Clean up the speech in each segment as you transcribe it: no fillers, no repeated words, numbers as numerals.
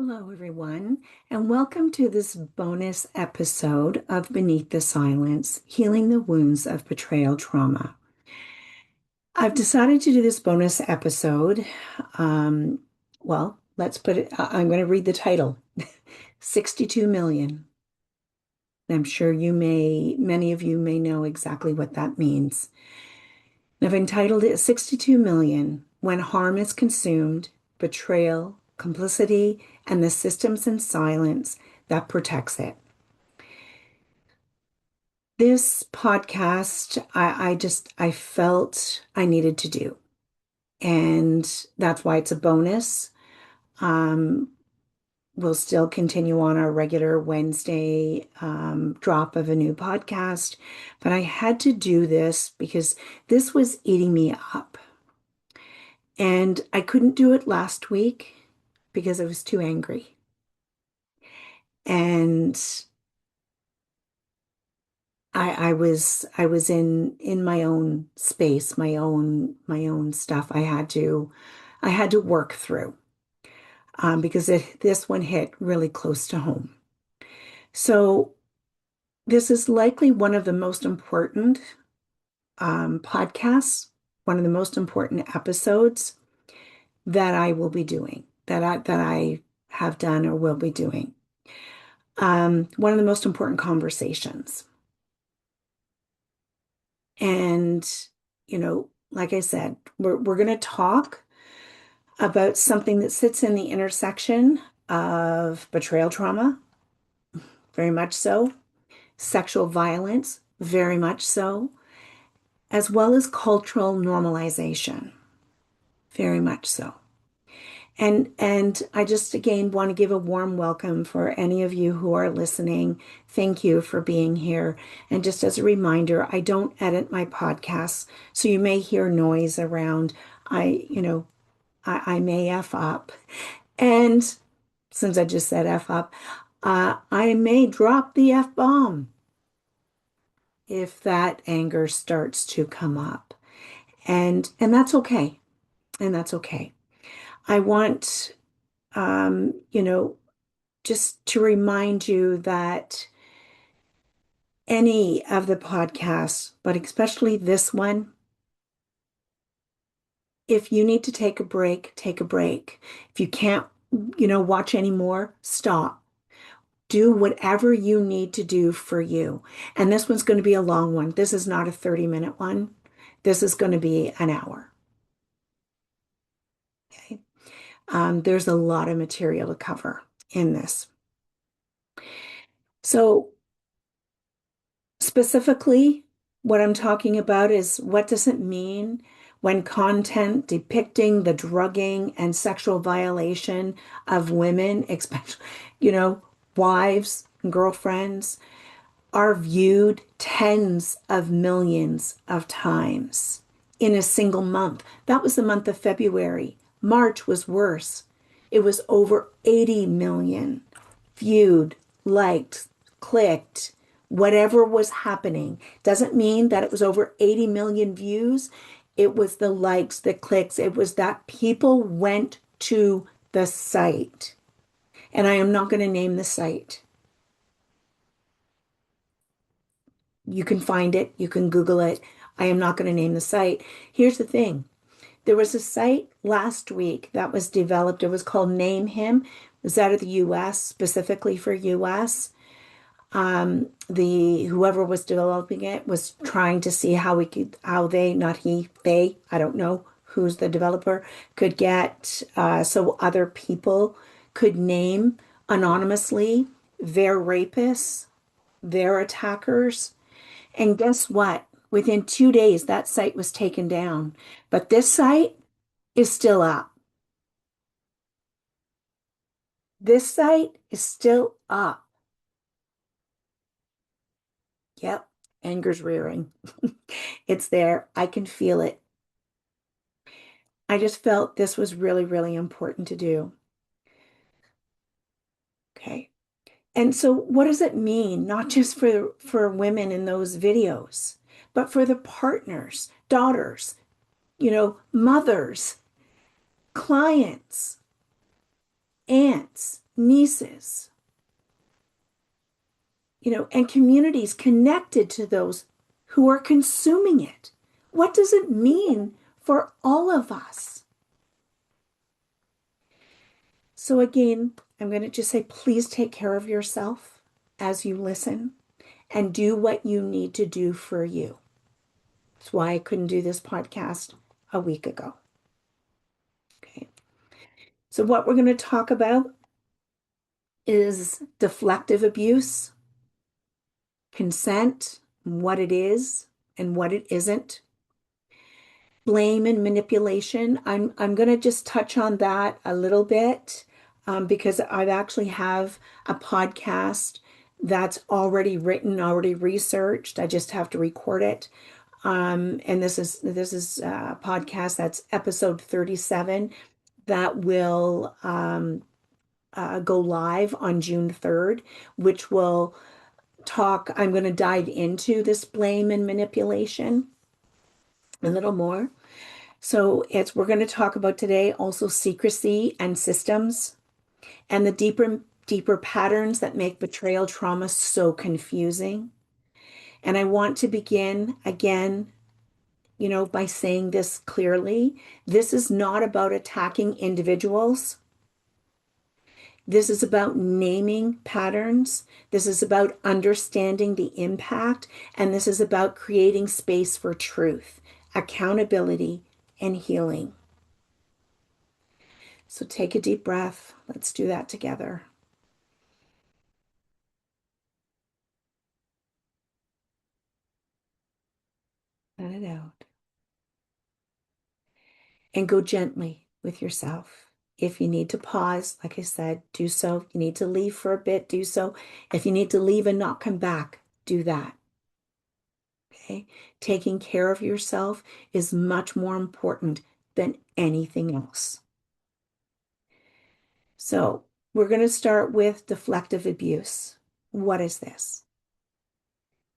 Hello, everyone, and welcome to this bonus episode of Beneath the Silence, Healing the Wounds of Betrayal Trauma. I've decided to do this bonus episode. Um, let's put it, I'm going to read the title 62 million. I'm sure many of you may know exactly what that means. I've entitled it 62 million When Harm is Consumed, Betrayal, Complicity, and the Systems and Silence that Protects It. This podcast, I felt I needed to do. And that's why it's a bonus. Um, we'll still continue on our regular Wednesday drop of a new podcast. But I had to do this because this was eating me up. And I couldn't do it last week because I was too angry. And I was in my own space, my own stuff. I had to work through because this one hit really close to home. So this is likely one of the most important podcasts, one of the most important episodes that I will be doing, that I have done or will be doing. One of the most important conversations. And, like I said, we're going to talk about something that sits in the intersection of betrayal trauma, very much so, sexual violence, very much so, as well as cultural normalization, very much so. And I just again want to give a warm welcome for any of you who are listening. Thank you for being here. And just as a reminder, I don't edit my podcasts, so you may hear noise around. I may F up. And since I just said F up, I may drop the F bomb if that anger starts to come up. And that's okay. And that's okay. I want um, you know, just to remind you that any of the podcasts, but especially this one, if you need to take a break, take a break. If you can't, watch anymore, stop. Do whatever you need to do for you. And this one's going to be a long one. This is not a 30-minute one. This is going to be an hour. Okay. There's a lot of material to cover in this. So specifically, what I'm talking about is what does it mean when content depicting the drugging and sexual violation of women, especially, wives and girlfriends, are viewed tens of millions of times in a single month. That was the month of February. March was worse. It was over 80 million viewed, liked, clicked, whatever was happening. Doesn't mean that it was over 80 million views. It was the likes, the clicks. It was that people went to the site. And I am not going to name the site. You can find it, you can Google it. I am not going to name the site. Here's the thing. There was a site last week that was developed. It was called Name Him. It was out of the US, specifically for US. The whoever was developing it was trying to see how they, not he, they, I don't know who's the developer, could get so other people could name anonymously their rapists, their attackers. And guess what? Within 2 days, that site was taken down. But this site is still up. This site is still up. Yep, anger's rearing. It's there. I can feel it. I just felt this was really, really important to do. Okay. And so what does it mean, not just for women in those videos, but for the partners, daughters, mothers, clients, aunts, nieces, and communities connected to those who are consuming it. What does it mean for all of us? So again, I'm going to just say, please take care of yourself as you listen and do what you need to do for you. That's why I couldn't do this podcast a week ago. Okay. So what we're going to talk about is deflective abuse, consent, what it is and what it isn't, blame and manipulation. I'm going to just touch on that a little bit because I've actually have a podcast that's already written, already researched. I just have to record it. And this is a podcast that's episode 37 that will go live on June 3rd, which will I'm going to dive into this blame and manipulation a little more. So we're going to talk about today also secrecy and systems and the deeper patterns that make betrayal trauma so confusing. And I want to begin again, by saying this clearly. This is not about attacking individuals. This is about naming patterns. This is about understanding the impact. And this is about creating space for truth, accountability, and healing. So take a deep breath. Let's do that together. Let it out. And go gently with yourself. If you need to pause, like I said, do so. If you need to leave for a bit, do so. If you need to leave and not come back, do that. Okay? Taking care of yourself is much more important than anything else. So we're going to start with deflective abuse. What is this?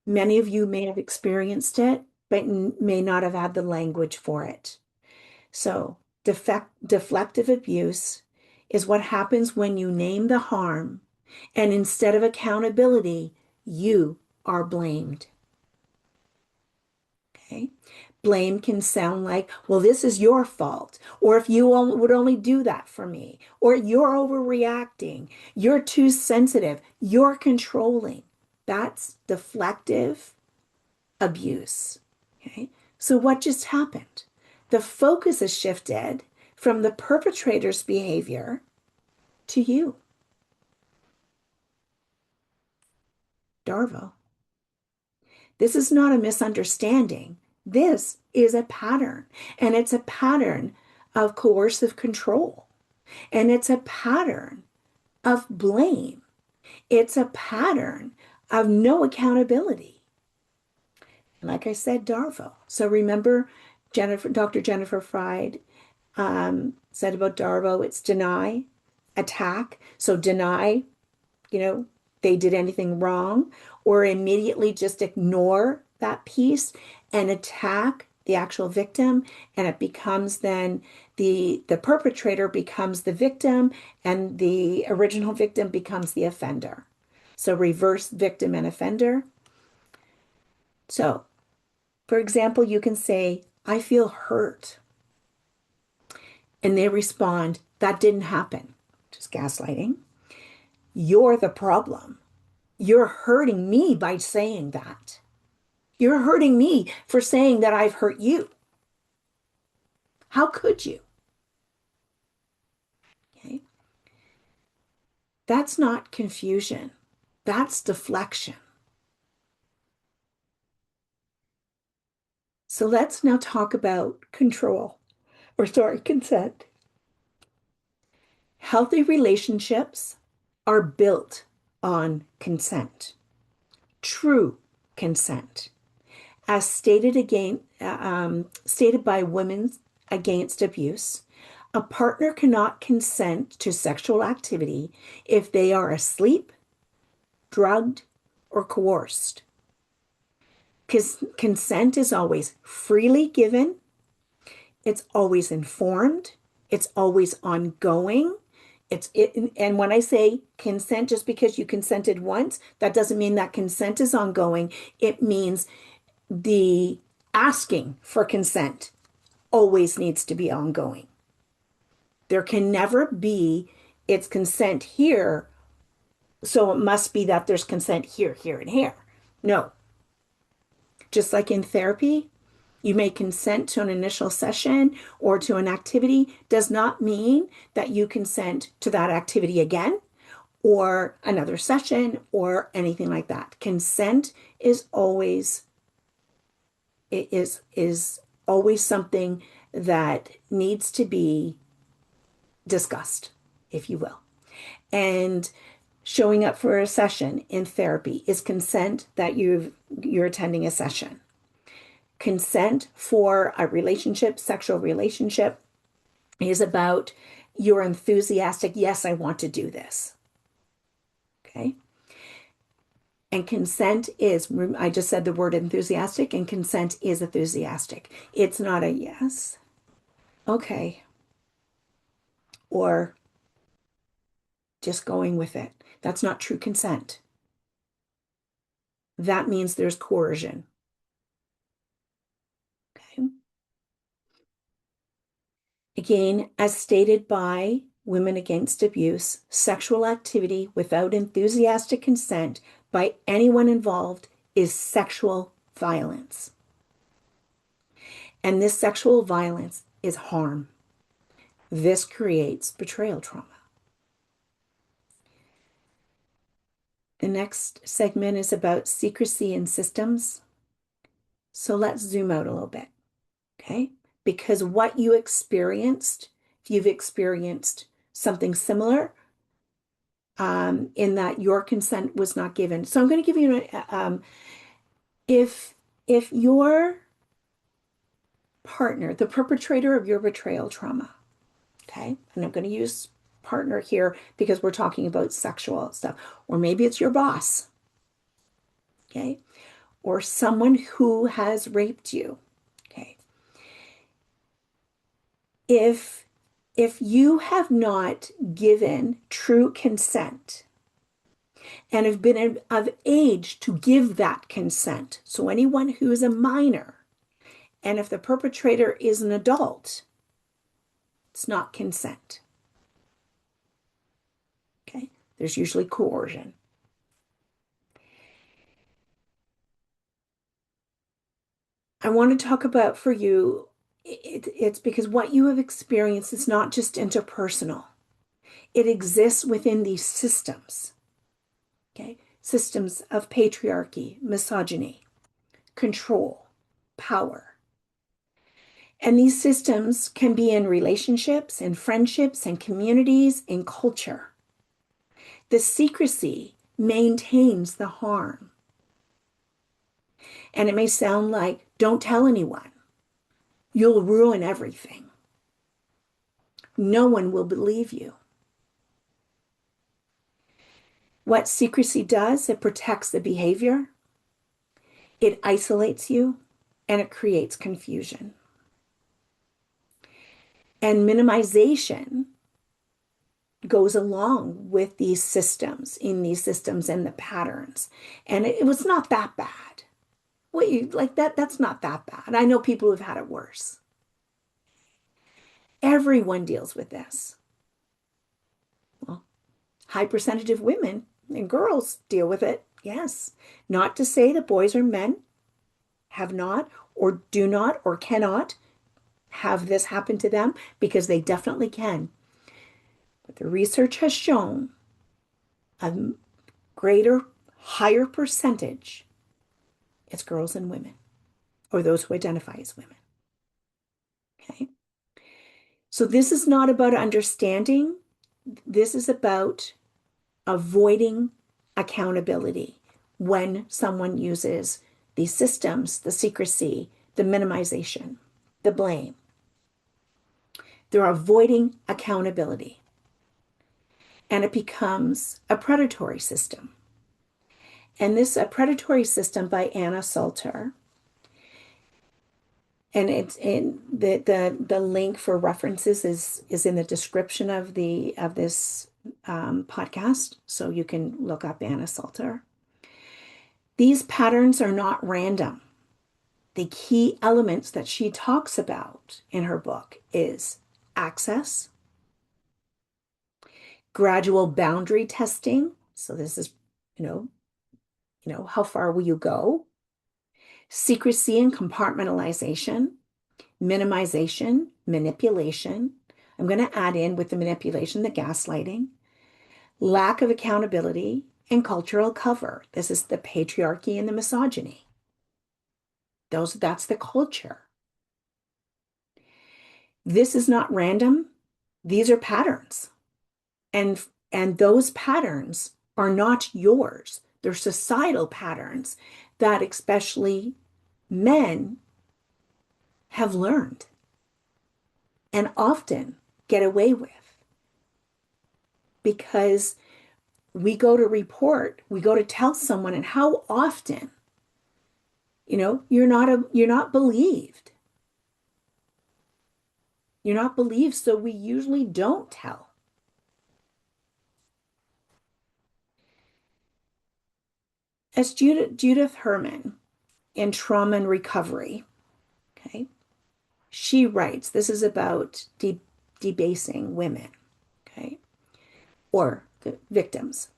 Many of you may have experienced it, but may not have had the language for it. So deflective abuse is what happens when you name the harm, and instead of accountability, you are blamed. Okay? Blame can sound like, well, this is your fault, or if you would only do that for me, or you're overreacting, you're too sensitive, you're controlling. That's deflective abuse. Okay? So what just happened? The focus is shifted from the perpetrator's behavior to you. Darvo. This is not a misunderstanding. This is a pattern, and it's a pattern of coercive control, and it's a pattern of blame. It's a pattern of no accountability. Like I said, Darvo. So remember, Dr. Jennifer Fried said about Darvo, it's deny, attack. So deny, they did anything wrong, or immediately just ignore that piece and attack the actual victim. And it becomes then the perpetrator becomes the victim and the original victim becomes the offender. So reverse victim and offender. So, for example, you can say, I feel hurt. And they respond, that didn't happen. Just gaslighting. You're the problem. You're hurting me by saying that. You're hurting me for saying that I've hurt you. How could you? Okay. That's not confusion. That's deflection. So let's now talk about consent. Healthy relationships are built on consent, true consent. As stated by Women Against Abuse, a partner cannot consent to sexual activity if they are asleep, drugged, or coerced. Because consent is always freely given, it's always informed, it's always ongoing, And when I say consent, just because you consented once, that doesn't mean that consent is ongoing. It means the asking for consent always needs to be ongoing. There can never be it's consent here, so it must be that there's consent here, here, and here. No. Just like in therapy, you may consent to an initial session or to an activity, does not mean that you consent to that activity again or another session or anything like that. Consent is always is always something that needs to be discussed, if you will. And showing up for a session in therapy is consent that you're attending a session. Consent for a relationship, sexual relationship, is about you're enthusiastic. Yes, I want to do this. Okay. And consent is, I just said the word enthusiastic, and consent is enthusiastic. It's not a yes, okay, or just going with it. That's not true consent. That means there's coercion. Okay. Again, as stated by Women Against Abuse, sexual activity without enthusiastic consent by anyone involved is sexual violence. And this sexual violence is harm. This creates betrayal trauma. The next segment is about secrecy and systems. So let's zoom out a little bit, okay? Because what you experienced, if you've experienced something similar, in that your consent was not given. So I'm going to give you if your partner, the perpetrator of your betrayal trauma, okay, and I'm going to use partner here because we're talking about sexual stuff, or maybe it's your boss, okay, or someone who has raped you, okay. If you have not given true consent and have been of age to give that consent, so anyone who is a minor, and if the perpetrator is an adult, it's not consent. Okay, there's usually coercion. I want to talk about for you, it's because what you have experienced is not just interpersonal. It exists within these systems, okay? Systems of patriarchy, misogyny, control, power. And these systems can be in relationships, in friendships, in communities, in culture. The secrecy maintains the harm. And it may sound like, don't tell anyone. You'll ruin everything. No one will believe you. What secrecy does, it protects the behavior, it isolates you, and it creates confusion. And minimization goes along with these systems, and the patterns. And it was not that bad. What you like that's not that bad. I know people who've had it worse. Everyone deals with this. Well, high percentage of women and girls deal with it. Yes. Not to say that boys or men have not or do not or cannot have this happen to them, because they definitely can. But the research has shown a greater, higher percentage, it's girls and women, or those who identify as women. Okay. So this is not about understanding. This is about avoiding accountability when someone uses these systems, the secrecy, the minimization, the blame. They're avoiding accountability. And it becomes a predatory system. And this, a predatory system by Anna Salter, And it's in the link for references is in the description of the of this podcast, so you can look up Anna Salter. These patterns are not random. The key elements that she talks about in her book is access, gradual boundary testing. So this is, you know, how far will you go? Secrecy and compartmentalization, minimization, manipulation. I'm going to add in with the manipulation, the gaslighting, lack of accountability, and cultural cover. This is the patriarchy and the misogyny. That's the culture. This is not random. These are patterns. And those patterns are not yours. They're societal patterns that especially men have learned and often get away with because we go to report, we go to tell someone, and how often, you're not believed. You're not believed, so we usually don't tell. As Judith Herman in Trauma and Recovery, okay, she writes, this is about debasing women, okay, or the victims.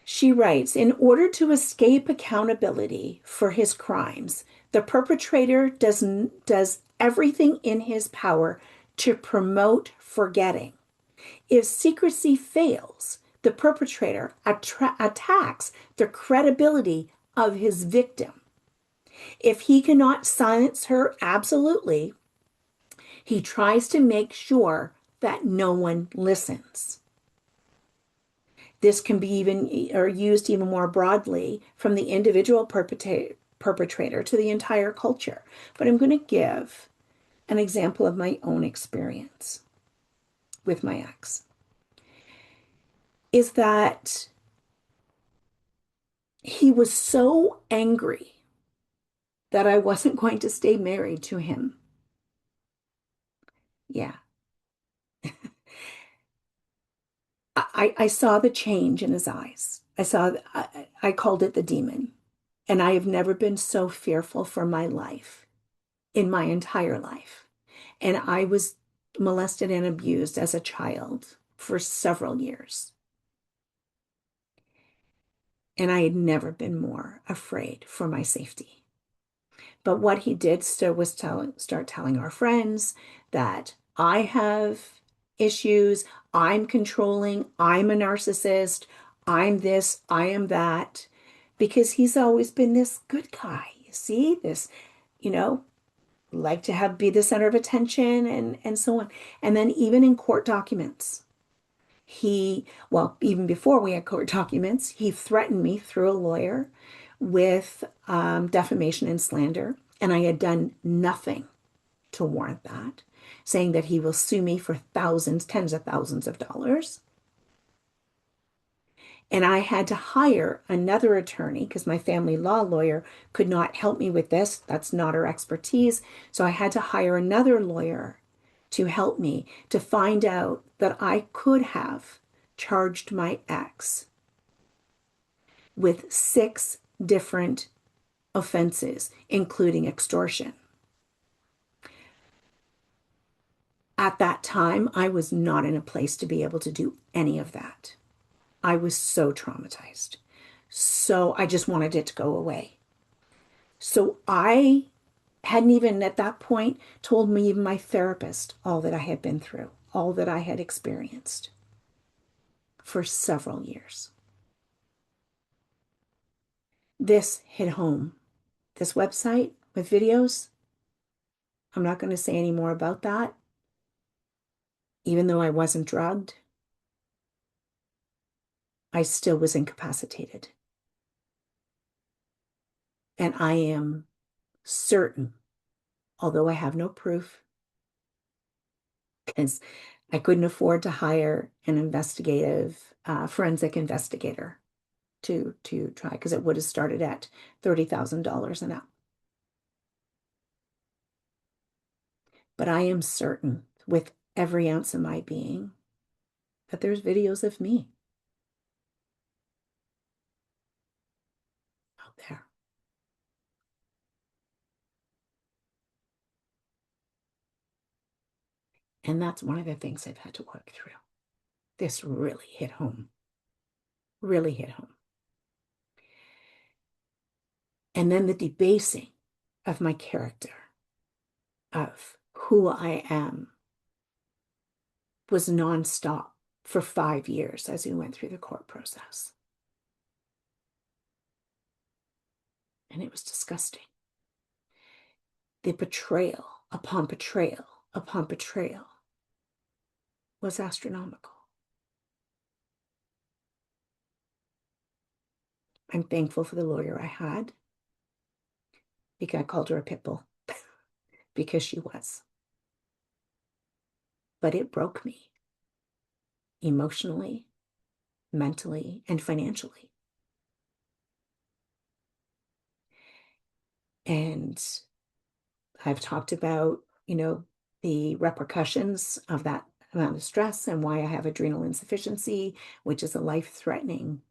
She writes, in order to escape accountability for his crimes, the perpetrator does everything in his power to promote forgetting. If secrecy fails, the perpetrator attacks the credibility of his victim. If he cannot silence her absolutely, he tries to make sure that no one listens. This can be even or used even more broadly from the individual perpetrator to the entire culture. But I'm going to give an example of my own experience with my ex. Is that he was so angry that I wasn't going to stay married to him. Yeah. I saw the change in his eyes. I called it the demon. And I have never been so fearful for my life in my entire life. And I was molested and abused as a child for several years. And I had never been more afraid for my safety. But what he did was start telling our friends that I have issues, I'm controlling, I'm a narcissist, I'm this, I am that, because he's always been this good guy. You see, this, you know, like to have be the center of attention and so on. And then even in court documents, even before we had court documents, he threatened me through a lawyer with defamation and slander. And I had done nothing to warrant that, saying that he will sue me for thousands, tens of thousands of dollars. And I had to hire another attorney because my family law lawyer could not help me with this. That's not her expertise. So I had to hire another lawyer to help me to find out that I could have charged my ex with 6 different offenses, including extortion. At that time, I was not in a place to be able to do any of that. I was so traumatized. So I just wanted it to go away. So I hadn't even at that point told me, even my therapist, all that I had been through, all that I had experienced for several years. This hit home. This website with videos, I'm not going to say any more about that. Even though I wasn't drugged, I still was incapacitated. And I am certain, although I have no proof, because I couldn't afford to hire an investigative forensic investigator to try, because it would have started at $30,000 and up. But I am certain with every ounce of my being that there's videos of me out there. And that's one of the things I've had to work through. This really hit home, really hit home. And then the debasing of my character, of who I am, was nonstop for 5 years as we went through the court process. And it was disgusting. The betrayal upon betrayal upon betrayal was astronomical. I'm thankful for the lawyer I had because I called her a pit bull because she was. But it broke me emotionally, mentally, and financially. And I've talked about, the repercussions of that amount of stress and why I have adrenal insufficiency, which is a life-threatening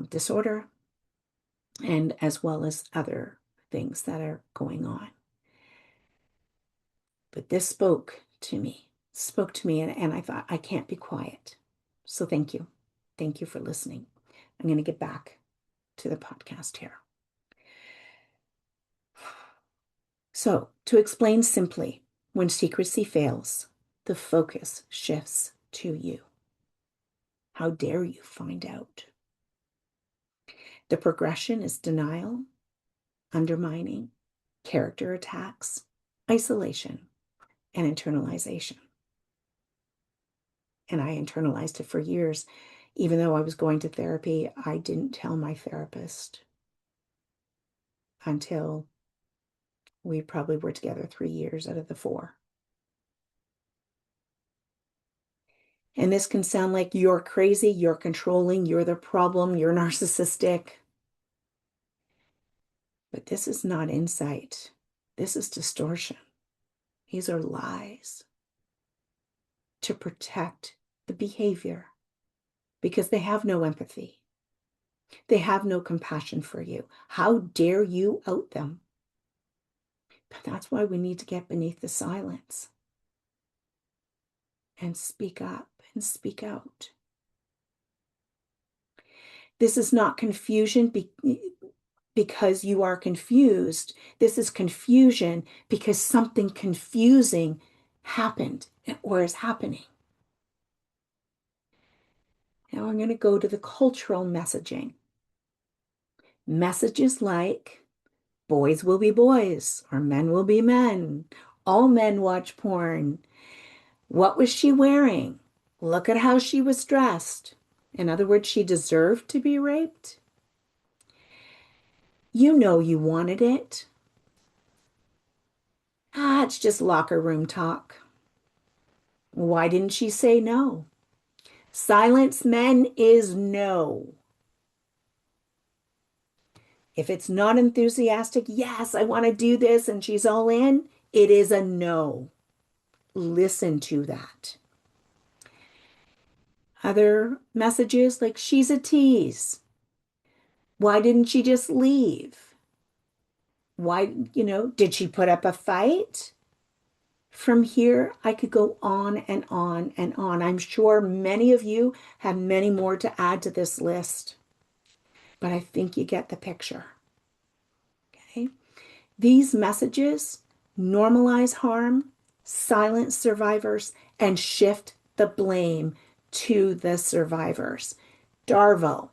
disorder, and as well as other things that are going on. But this spoke to me, and I thought, I can't be quiet. So thank you. Thank you for listening. I'm going to get back to the podcast here. So, to explain simply, when secrecy fails, the focus shifts to you. How dare you find out? The progression is denial, undermining, character attacks, isolation, and internalization. And I internalized it for years. Even though I was going to therapy, I didn't tell my therapist until we probably were together 3 years out of the 4. And this can sound like you're crazy, you're controlling, you're the problem, you're narcissistic. But this is not insight. This is distortion. These are lies to protect the behavior because they have no empathy. They have no compassion for you. How dare you out them? But that's why we need to get beneath the silence and speak up and speak out. This is not confusion because you are confused. This is confusion because something confusing happened or is happening. Now I'm going to go to the cultural messaging. Messages like boys will be boys or men will be men. All men watch porn. What was she wearing? Look at how she was dressed. In other words, she deserved to be raped. You know you wanted it. It's just locker room talk. Why didn't she say no? Silence men is no. If it's not enthusiastic, yes, I want to do this, and she's all in, it is a no. Listen to that. Other messages like she's a tease. Why didn't she just leave? Why, did she put up a fight? From here, I could go on and on and on. I'm sure many of you have many more to add to this list, but I think you get the picture. Okay? These messages normalize harm, silence survivors, and shift the blame to the survivors. Darvo,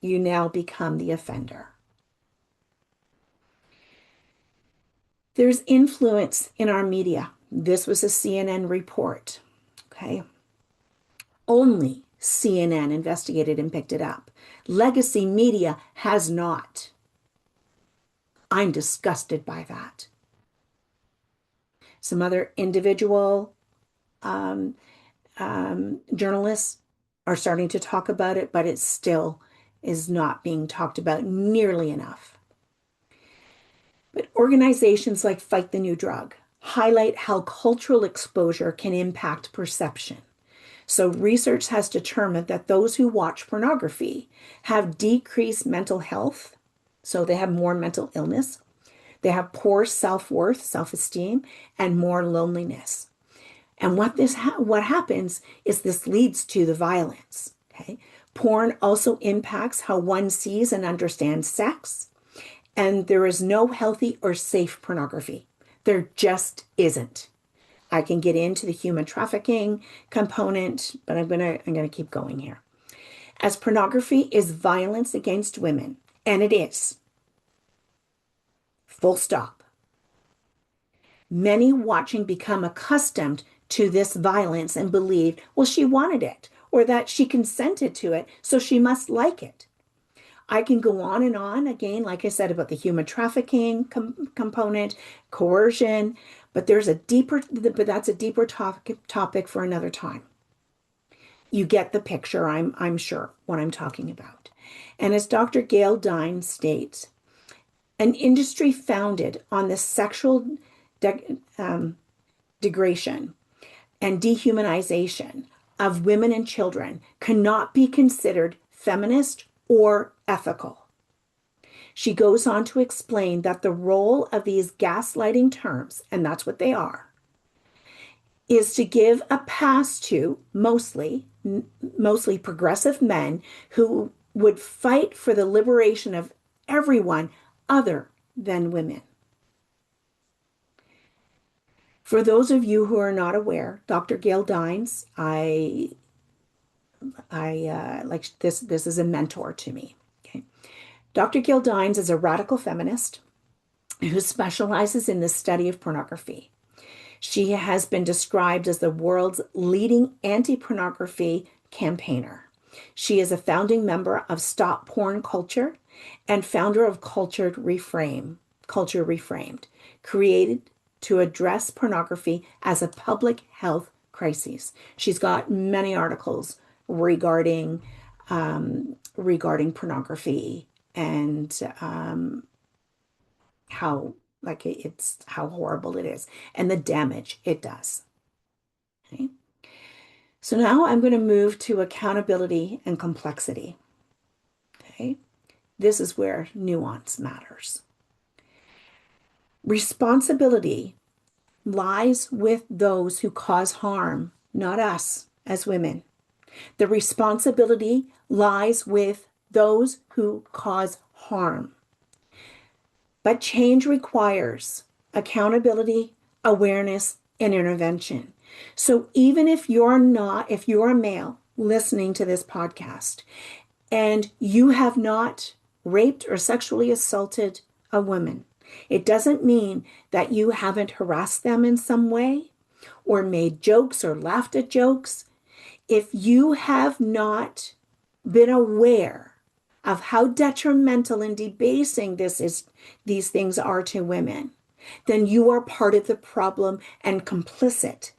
you now become the offender. There's influence in our media. This was a CNN report, okay? Only CNN investigated and picked it up. Legacy media has not. I'm disgusted by that. Some other individual journalists are starting to talk about it, but it still is not being talked about nearly enough. But organizations like Fight the New Drug, highlight how cultural exposure can impact perception. So, research has determined that those who watch pornography have decreased mental health. So, they have more mental illness, they have poor self worth, self esteem, and more loneliness. And what happens is this leads to the violence. Okay. Porn also impacts how one sees and understands sex, and there is no healthy or safe pornography. There just isn't. I can get into the human trafficking component, but I'm gonna keep going here. As pornography is violence against women, and it is, full stop. Many watching become accustomed to this violence and believe, well, she wanted it, or that she consented to it, so she must like it. I can go on and on again, like I said, about the human trafficking component, coercion, but that's a deeper topic for another time. You get the picture, I'm sure, what I'm talking about. And as Dr. Gail Dine states, an industry founded on the sexual degradation and dehumanization of women and children cannot be considered feminist or ethical. She goes on to explain that the role of these gaslighting terms, and that's what they are, is to give a pass to mostly progressive men who would fight for the liberation of everyone other than women. For those of you who are not aware, Dr. Gail Dines, I like this. This is a mentor to me. Okay, Dr. Gail Dines is a radical feminist who specializes in the study of pornography. She has been described as the world's leading anti-pornography campaigner. She is a founding member of Stop Porn Culture and founder of Culture Reframed, created to address pornography as a public health crisis. She's got many articles regarding pornography and how how horrible it is and the damage it does. Okay. So now I'm going to move to accountability and complexity. Okay. This is where nuance matters. Responsibility lies with those who cause harm, not us as women. The responsibility lies with those who cause harm. But change requires accountability, awareness, and intervention. So even if you're a male listening to this podcast and you have not raped or sexually assaulted a woman, it doesn't mean that you haven't harassed them in some way or made jokes or laughed at jokes. If you have not been aware of how detrimental and debasing these things are to women, then you are part of the problem and complicit.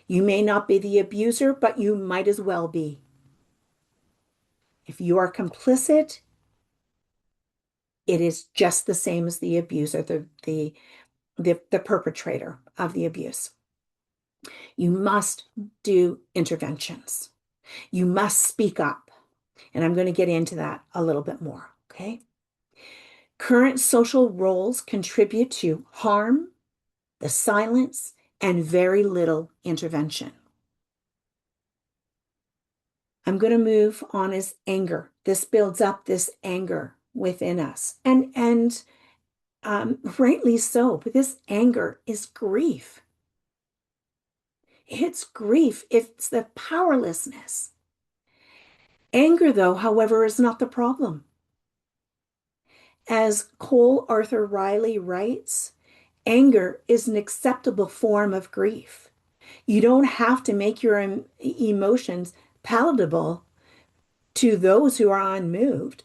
You may not be the abuser, but you might as well be. If you are complicit, it is just the same as the abuser, the perpetrator of the abuse. You must do interventions. You must speak up. And I'm going to get into that a little bit more, okay? Current social roles contribute to harm, the silence, and very little intervention. I'm going to move on as anger. This builds up this anger within us. And rightly so, but this anger is grief. It's grief. It's the powerlessness. Anger, though, however, is not the problem. As Cole Arthur Riley writes, anger is an acceptable form of grief. You don't have to make your emotions palatable to those who are unmoved.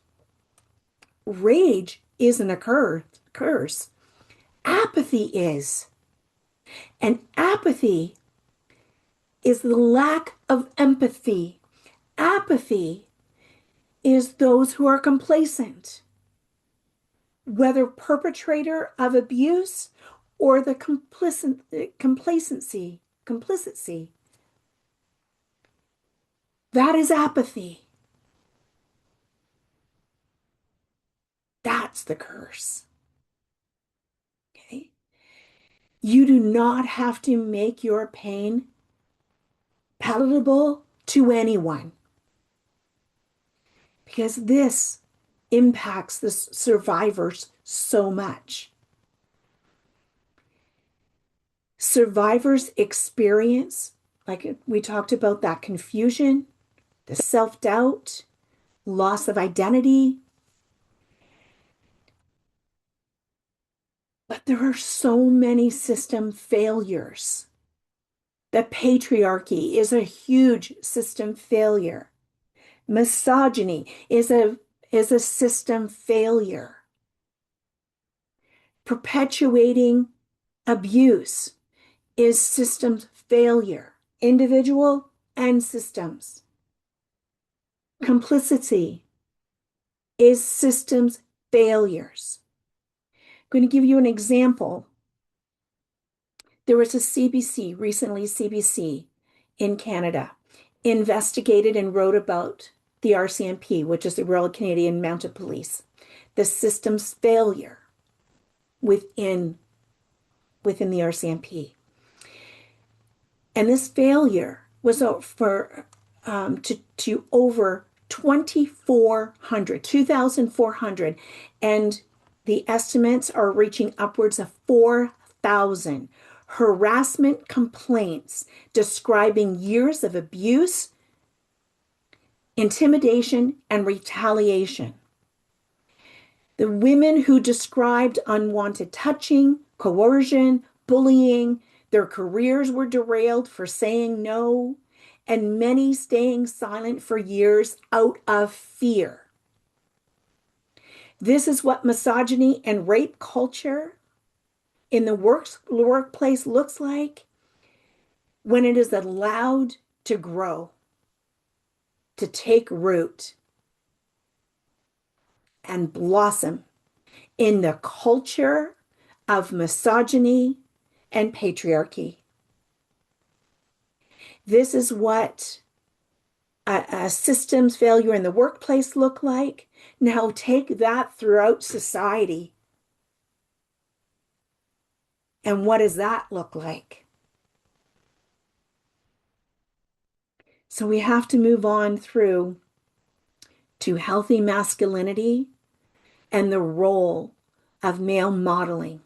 Rage isn't a curse. Apathy is. And apathy is the lack of empathy. Apathy is those who are complacent. whether perpetrator of abuse or the complicity. That is apathy. That's the curse. Okay. You do not have to make your pain palatable to anyone because this impacts the survivors so much. Survivors experience, like we talked about, that confusion, the self-doubt, loss of identity. But there are so many system failures. The patriarchy is a huge system failure. Misogyny is a system failure. Perpetuating abuse is systems failure, individual and systems. Complicity is systems failures. I'm going to give you an example. There was a recently CBC in Canada, investigated and wrote about the RCMP, which is the Royal Canadian Mounted Police, the system's failure within the RCMP. And this failure was for to over 2,400, and the estimates are reaching upwards of 4,000 harassment complaints describing years of abuse, intimidation, and retaliation. The women who described unwanted touching, coercion, bullying, their careers were derailed for saying no, and many staying silent for years out of fear. This is what misogyny and rape culture in the workplace looks like when it is allowed to grow, to take root, and blossom in the culture of misogyny and patriarchy. This is what a systems failure in the workplace look like. Now take that throughout society. And what does that look like? So we have to move on through to healthy masculinity and the role of male modeling.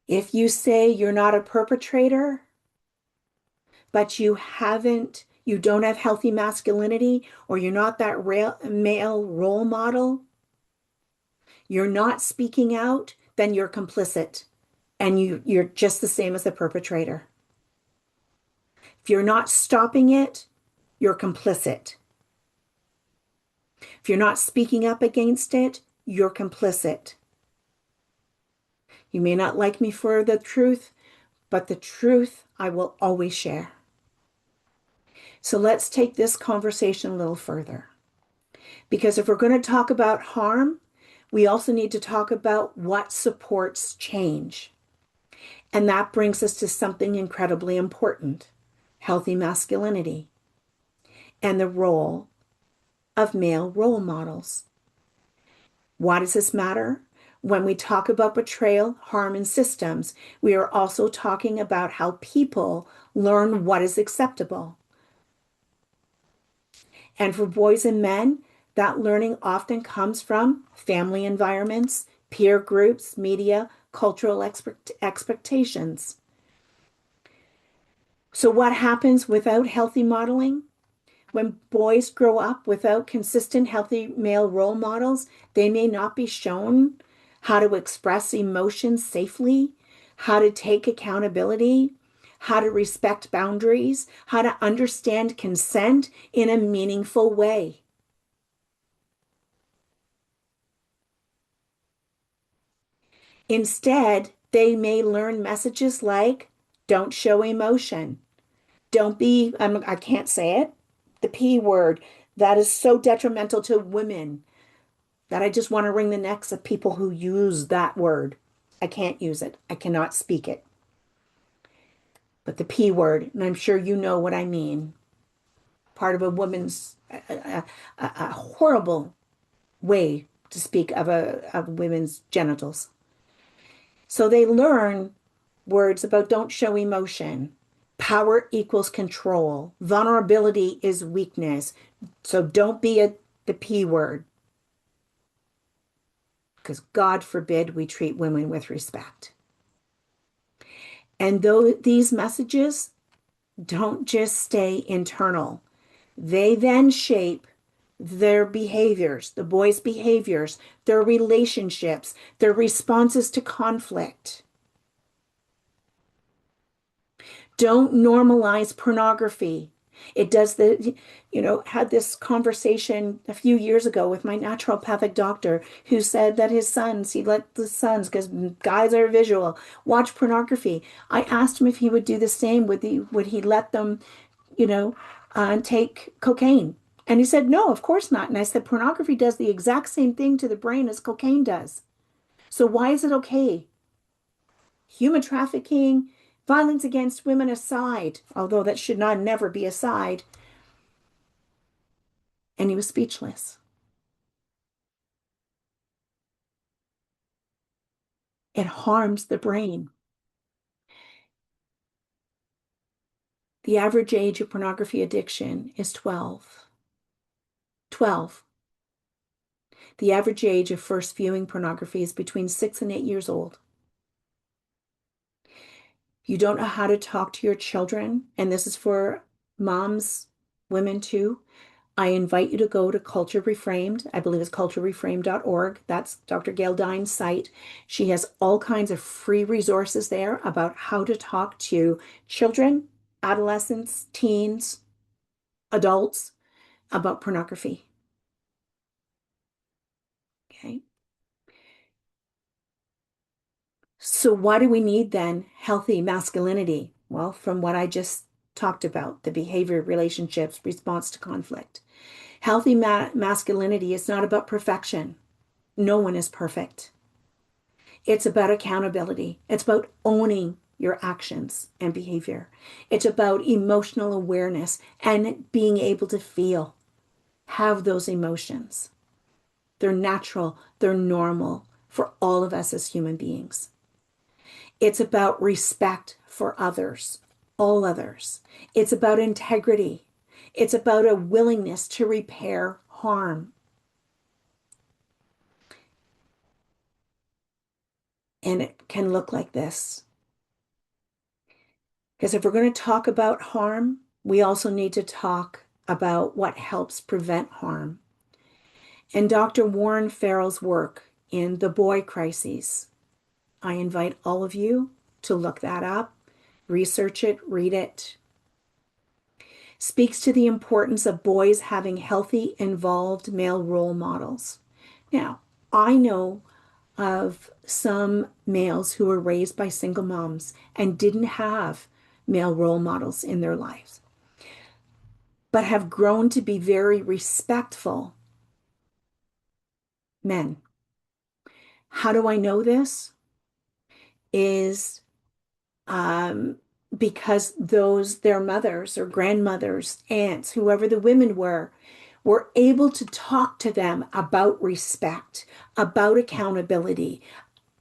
If you say you're not a perpetrator, but you don't have healthy masculinity, or you're not that male role model, you're not speaking out, then you're complicit. And you're just the same as the perpetrator. If you're not stopping it, you're complicit. If you're not speaking up against it, you're complicit. You may not like me for the truth, but the truth I will always share. So let's take this conversation a little further. Because if we're going to talk about harm, we also need to talk about what supports change. And that brings us to something incredibly important: healthy masculinity and the role of male role models. Why does this matter? When we talk about betrayal, harm, and systems, we are also talking about how people learn what is acceptable. And for boys and men, that learning often comes from family environments, peer groups, media, cultural expectations. So what happens without healthy modeling? When boys grow up without consistent, healthy male role models, they may not be shown how to express emotions safely, how to take accountability, how to respect boundaries, how to understand consent in a meaningful way. Instead, they may learn messages like, don't show emotion. Don't be, I can't say it, the P word. That is so detrimental to women. that I just want to wring the necks of people who use that word. I can't use it. I cannot speak it. But the P word, and I'm sure you know what I mean, part of a woman's a horrible way to speak of women's genitals. So they learn words about don't show emotion. Power equals control. Vulnerability is weakness. So don't be the P word, because God forbid we treat women with respect. And though these messages don't just stay internal, they then shape their behaviors, the boys' behaviors, their relationships, their responses to conflict. Don't normalize pornography. It does had this conversation a few years ago with my naturopathic doctor who said that he let the sons, because guys are visual, watch pornography. I asked him if he would do the same. Would he let them, you know, take cocaine? And he said, no, of course not. And I said, pornography does the exact same thing to the brain as cocaine does. So why is it okay? Human trafficking, violence against women aside, although that should not never be aside. And he was speechless. It harms the brain. The average age of pornography addiction is 12. 12. The average age of first viewing pornography is between 6 and 8 years old. You don't know how to talk to your children, and this is for moms, women too. I invite you to go to Culture Reframed. I believe it's culturereframed.org. That's Dr. Gail Dine's site. She has all kinds of free resources there about how to talk to children, adolescents, teens, adults about pornography. Okay. So why do we need then healthy masculinity? Well, from what I just talked about, the behavior, relationships, response to conflict. Healthy masculinity is not about perfection. No one is perfect. It's about accountability. It's about owning your actions and behavior. It's about emotional awareness and being able to have those emotions. They're natural, they're normal for all of us as human beings. It's about respect for others, all others. It's about integrity. It's about a willingness to repair harm. And it can look like this. Because if we're going to talk about harm, we also need to talk about what helps prevent harm. And Dr. Warren Farrell's work in The Boy Crises, I invite all of you to look that up, research it, read it. Speaks to the importance of boys having healthy, involved male role models. Now, I know of some males who were raised by single moms and didn't have male role models in their lives, but have grown to be very respectful men. How do I know this? Is um, because their mothers or grandmothers, aunts, whoever the women were able to talk to them about respect, about accountability,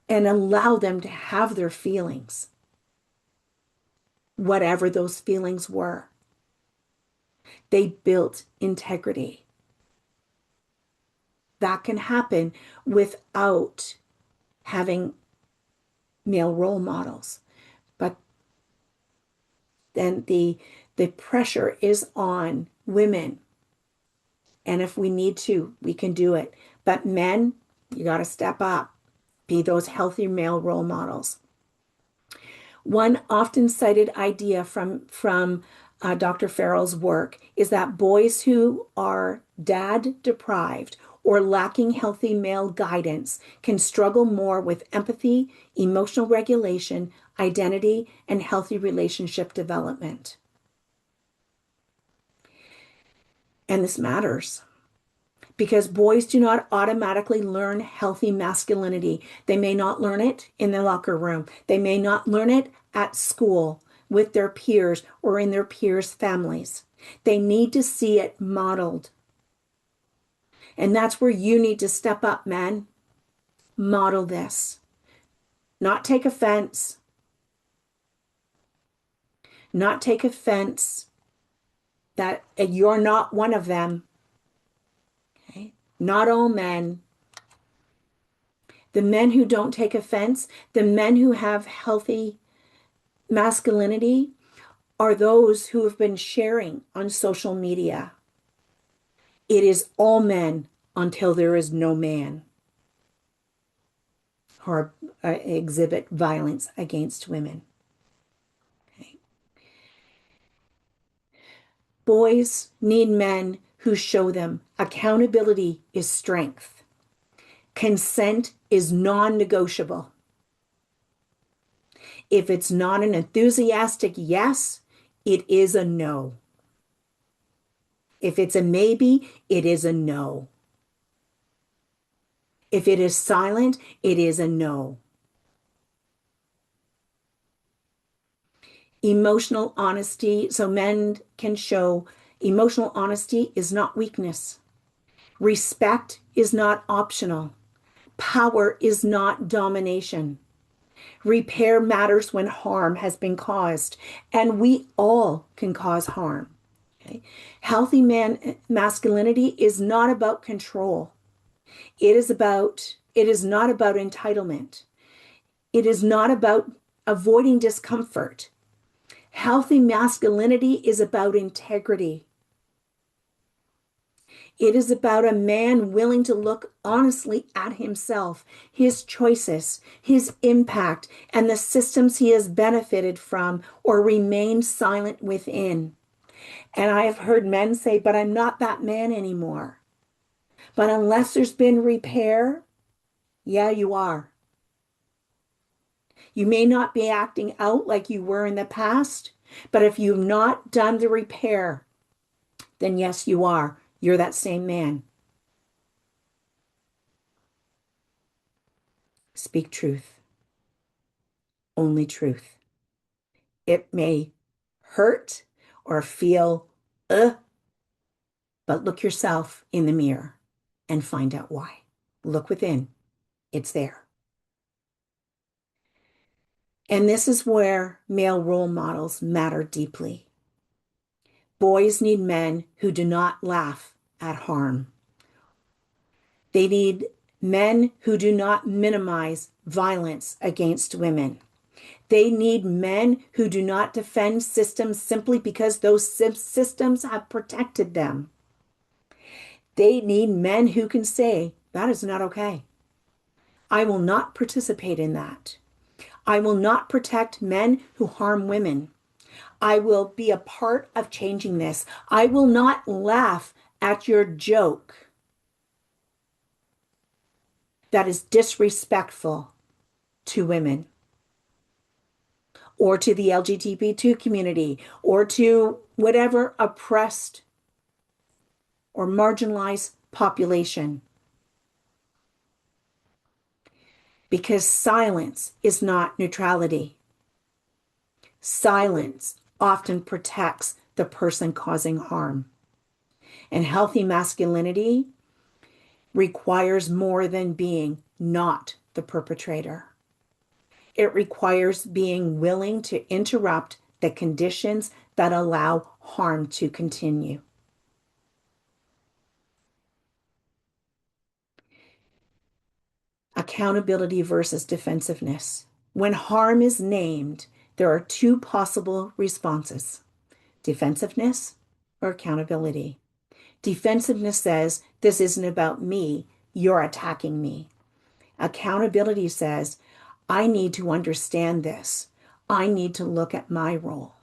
and allow them to have their feelings, whatever those feelings were. They built integrity. That can happen without having male role models. But then the pressure is on women. And if we need to, we can do it. But men, you got to step up, be those healthy male role models. One often cited idea from Dr. Farrell's work is that boys who are dad deprived or lacking healthy male guidance can struggle more with empathy, emotional regulation, identity, and healthy relationship development. And this matters because boys do not automatically learn healthy masculinity. They may not learn it in the locker room. They may not learn it at school with their peers or in their peers' families. They need to see it modeled. And that's where you need to step up, men. Model this. Not take offense. Not take offense that you're not one of them. Okay? Not all men. The men who don't take offense, the men who have healthy masculinity, are those who have been sharing on social media. It is all men until there is no man who exhibit violence against women. Okay. Boys need men who show them accountability is strength. Consent is non-negotiable. If it's not an enthusiastic yes, it is a no. If it's a maybe, it is a no. If it is silent, it is a no. Emotional honesty, so men can show emotional honesty is not weakness. Respect is not optional. Power is not domination. Repair matters when harm has been caused, and we all can cause harm. Okay? Healthy masculinity is not about control. It is not about entitlement. It is not about avoiding discomfort. Healthy masculinity is about integrity. It is about a man willing to look honestly at himself, his choices, his impact, and the systems he has benefited from or remained silent within. And I have heard men say, but I'm not that man anymore. But unless there's been repair, yeah, you are. You may not be acting out like you were in the past, but if you've not done the repair, then yes, you are. You're that same man. Speak truth, only truth. It may hurt or feel, but look yourself in the mirror and find out why. Look within, it's there. And this is where male role models matter deeply. Boys need men who do not laugh at harm. They need men who do not minimize violence against women. They need men who do not defend systems simply because those systems have protected them. They need men who can say, that is not okay. I will not participate in that. I will not protect men who harm women. I will be a part of changing this. I will not laugh at your joke that is disrespectful to women or to the LGBTQ community or to whatever oppressed or marginalized population. Because silence is not neutrality. Silence often protects the person causing harm. And healthy masculinity requires more than being not the perpetrator. It requires being willing to interrupt the conditions that allow harm to continue. Accountability versus defensiveness. When harm is named, there are two possible responses: defensiveness or accountability. Defensiveness says, this isn't about me, you're attacking me. Accountability says, I need to understand this. I need to look at my role.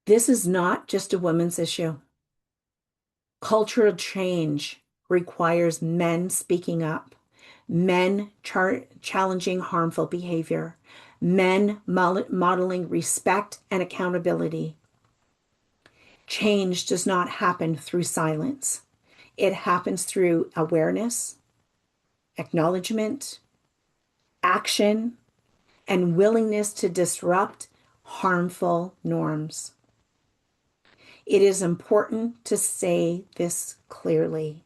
This is not just a women's issue. Cultural change requires men speaking up, men challenging harmful behavior, men modeling respect and accountability. Change does not happen through silence. It happens through awareness, acknowledgement, action, and willingness to disrupt harmful norms. It is important to say this clearly.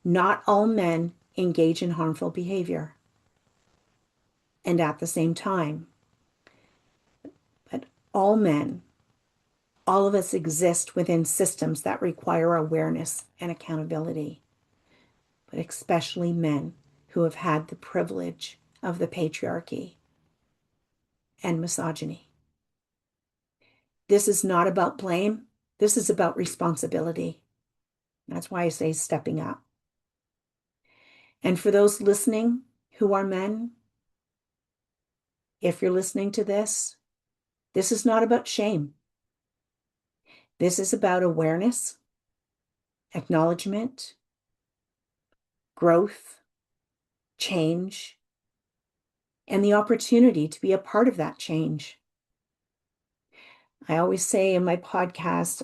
Not all men engage in harmful behavior. And at the same time, but all men, all of us exist within systems that require awareness and accountability, but especially men who have had the privilege of the patriarchy and misogyny. This is not about blame. This is about responsibility. That's why I say stepping up. And for those listening who are men, if you're listening to this, this is not about shame. This is about awareness, acknowledgement, growth, change, and the opportunity to be a part of that change. I always say in my podcast,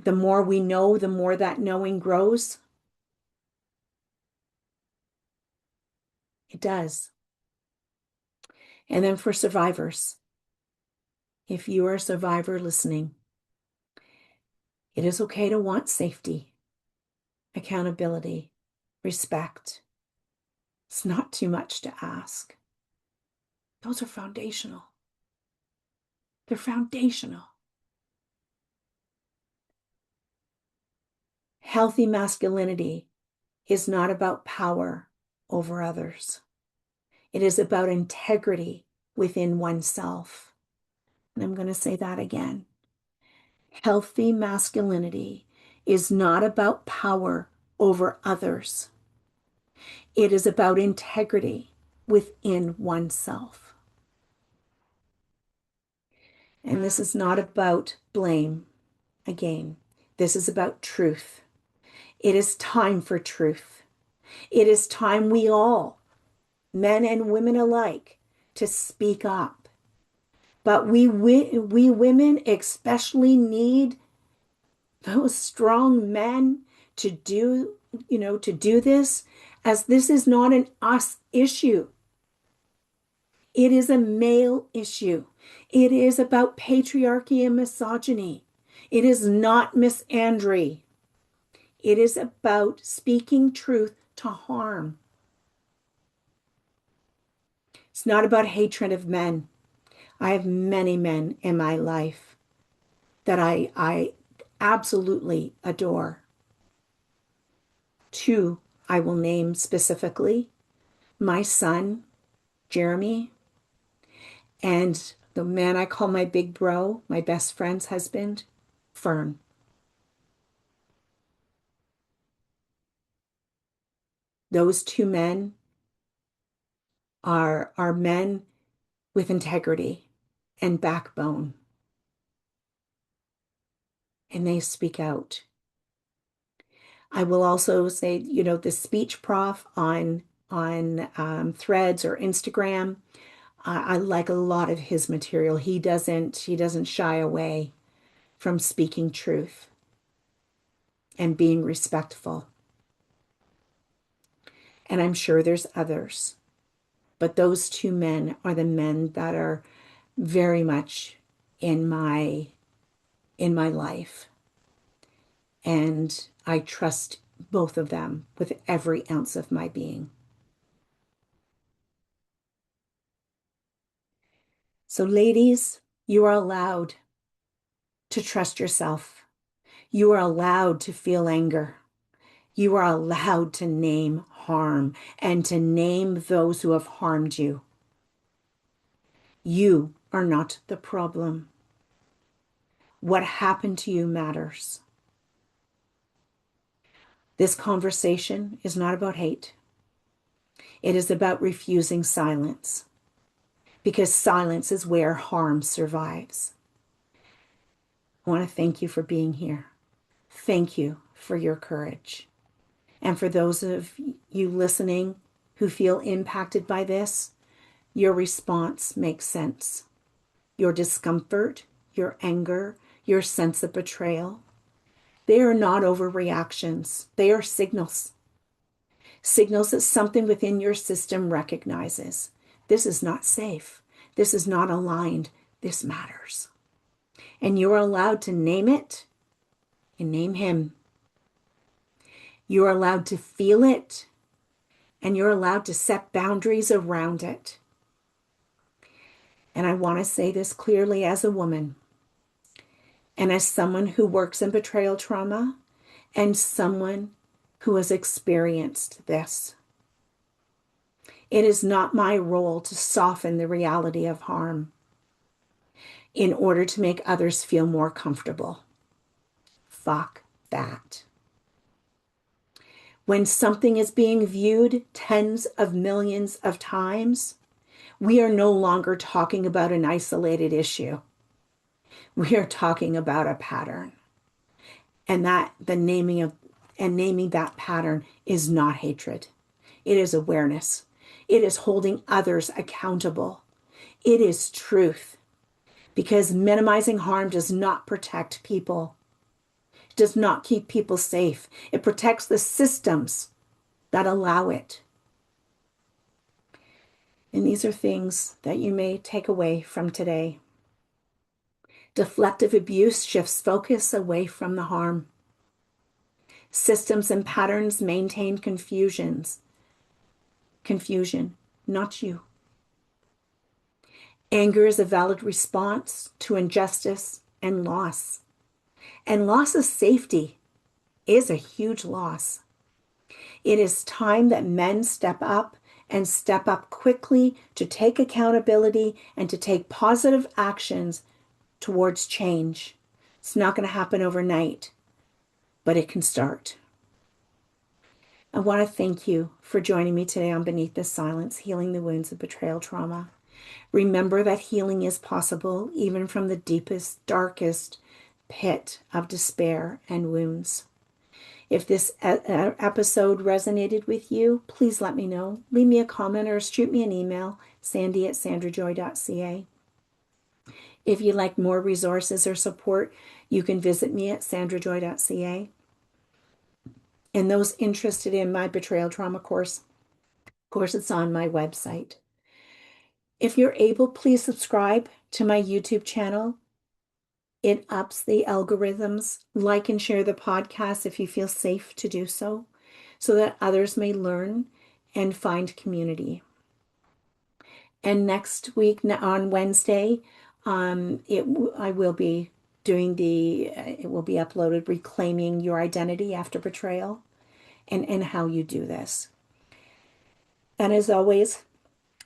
the more we know, the more that knowing grows. It does. And then for survivors, if you are a survivor listening, it is okay to want safety, accountability, respect. It's not too much to ask. Those are foundational. They're foundational. Healthy masculinity is not about power over others. It is about integrity within oneself. And I'm going to say that again. Healthy masculinity is not about power over others. It is about integrity within oneself. And this is not about blame. Again, this is about truth. It is time for truth. It is time we all, men and women alike, to speak up. But we women especially need those strong men to do this, as this is not an us issue. It is a male issue. It is about patriarchy and misogyny. It is not misandry. It is about speaking truth to harm. It's not about hatred of men. I have many men in my life that I absolutely adore. Two, I will name specifically: my son, Jeremy, and the man I call my big bro, my best friend's husband, Fern. Those two men are men with integrity and backbone. And they speak out. I will also say, the speech prof on Threads or Instagram, I like a lot of his material. He doesn't shy away from speaking truth and being respectful. And I'm sure there's others, but those two men are the men that are very much in my life. And I trust both of them with every ounce of my being. So ladies, you are allowed to trust yourself. You are allowed to feel anger. You are allowed to name harm and to name those who have harmed you. You are not the problem. What happened to you matters. This conversation is not about hate. It is about refusing silence, because silence is where harm survives. I want to thank you for being here. Thank you for your courage. And for those of you listening who feel impacted by this, your response makes sense. Your discomfort, your anger, your sense of betrayal. They are not overreactions. They are signals. Signals that something within your system recognizes. This is not safe. This is not aligned. This matters. And you're allowed to name it and name him. You're allowed to feel it, and you're allowed to set boundaries around it. And I want to say this clearly as a woman and as someone who works in betrayal trauma and someone who has experienced this. It is not my role to soften the reality of harm in order to make others feel more comfortable. Fuck that. When something is being viewed tens of millions of times, we are no longer talking about an isolated issue. We are talking about a pattern. And that the naming that pattern is not hatred. It is awareness. It is holding others accountable. It is truth. Because minimizing harm does not protect people. It does not keep people safe. It protects the systems that allow it. And these are things that you may take away from today. Deflective abuse shifts focus away from the harm. Systems and patterns maintain confusion, not you. Anger is a valid response to injustice and loss. And loss of safety is a huge loss. It is time that men step up and step up quickly to take accountability and to take positive actions towards change. It's not going to happen overnight, but it can start. I want to thank you for joining me today on Beneath the Silence, Healing the Wounds of Betrayal Trauma. Remember that healing is possible even from the deepest, darkest pit of despair and wounds. If this episode resonated with you, please let me know. Leave me a comment or shoot me an email, sandy@sandrajoy.ca. If you'd like more resources or support, you can visit me at sandrajoy.ca. And those interested in my betrayal trauma course, of course, it's on my website. If you're able, please subscribe to my YouTube channel. It ups the algorithms. Like and share the podcast if you feel safe to do so that others may learn and find community. And next week on Wednesday, it will be uploaded, Reclaiming Your Identity After Betrayal, and how you do this. And as always,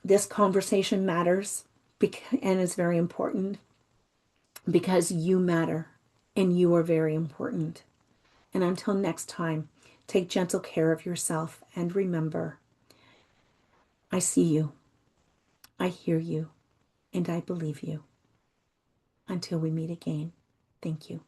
this conversation matters and is very important because you matter and you are very important. And until next time, take gentle care of yourself and remember, I see you, I hear you, and I believe you. Until we meet again, thank you.